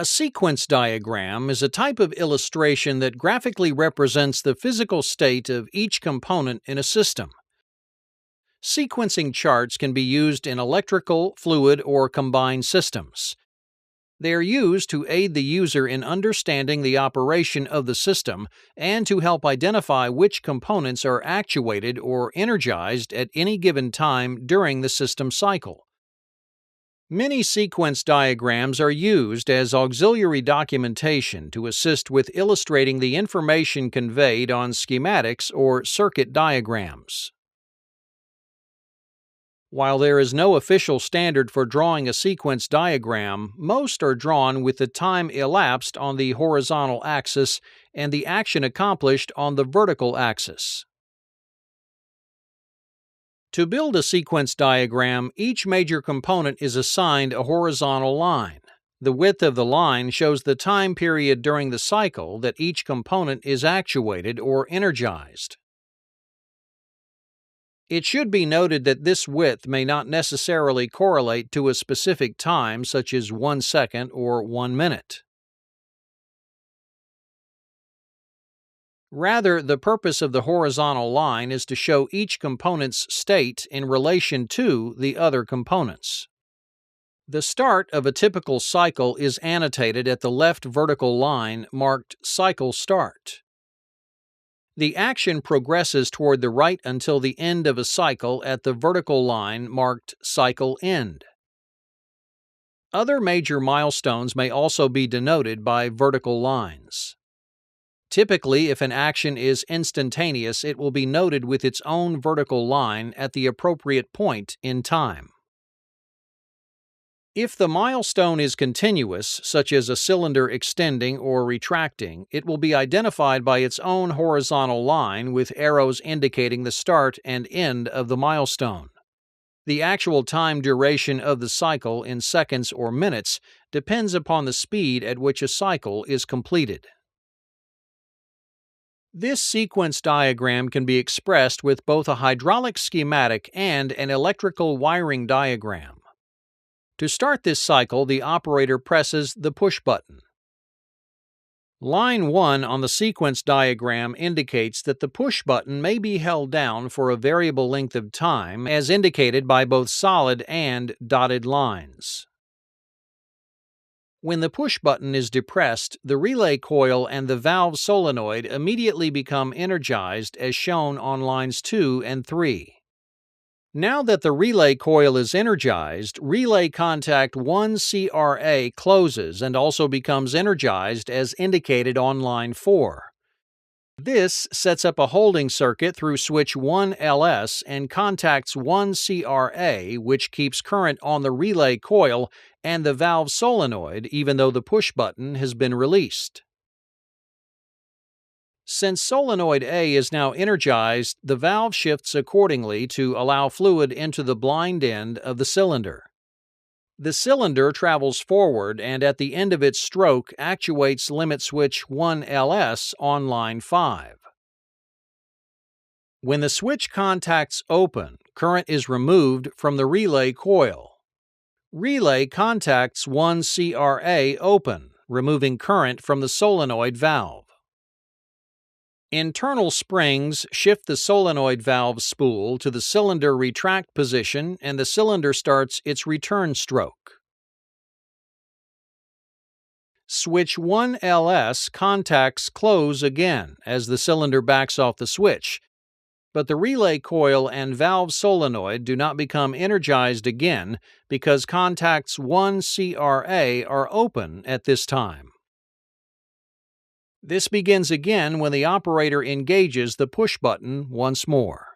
A sequence diagram is a type of illustration that graphically represents the physical state of each component in a system. Sequencing charts can be used in electrical, fluid, or combined systems. They are used to aid the user in understanding the operation of the system and to help identify which components are actuated or energized at any given time during the system cycle. Many sequence diagrams are used as auxiliary documentation to assist with illustrating the information conveyed on schematics or circuit diagrams. While there is no official standard for drawing a sequence diagram, most are drawn with the time elapsed on the horizontal axis and the action accomplished on the vertical axis. To build a sequence diagram, each major component is assigned a horizontal line. The width of the line shows the time period during the cycle that each component is actuated or energized. It should be noted that this width may not necessarily correlate to a specific time, such as 1 second or 1 minute. Rather, the purpose of the horizontal line is to show each component's state in relation to the other components. The start of a typical cycle is annotated at the left vertical line marked Cycle Start. The action progresses toward the right until the end of a cycle at the vertical line marked Cycle End. Other major milestones may also be denoted by vertical lines. Typically, if an action is instantaneous, it will be noted with its own vertical line at the appropriate point in time. If the milestone is continuous, such as a cylinder extending or retracting, it will be identified by its own horizontal line with arrows indicating the start and end of the milestone. The actual time duration of the cycle in seconds or minutes depends upon the speed at which a cycle is completed. This sequence diagram can be expressed with both a hydraulic schematic and an electrical wiring diagram. To start this cycle, the operator presses the push button. Line 1 on the sequence diagram indicates that the push button may be held down for a variable length of time, as indicated by both solid and dotted lines. When the push button is depressed, the relay coil and the valve solenoid immediately become energized as shown on lines 2 and 3. Now that the relay coil is energized, relay contact 1 CRA closes and also becomes energized as indicated on line 4. This sets up a holding circuit through switch 1LS and contacts 1 CRA, which keeps current on the relay coil and the valve solenoid even though the push button has been released. Since solenoid A is now energized, the valve shifts accordingly to allow fluid into the blind end of the cylinder. The cylinder travels forward and at the end of its stroke actuates limit switch 1LS on line 5. When the switch contacts open, current is removed from the relay coil. Relay contacts 1 CRA open, removing current from the solenoid valve. Internal springs shift the solenoid valve spool to the cylinder retract position and the cylinder starts its return stroke. Switch 1LS contacts close again as the cylinder backs off the switch, but the relay coil and valve solenoid do not become energized again because contacts 1 CRA are open at this time. This begins again when the operator engages the push button once more.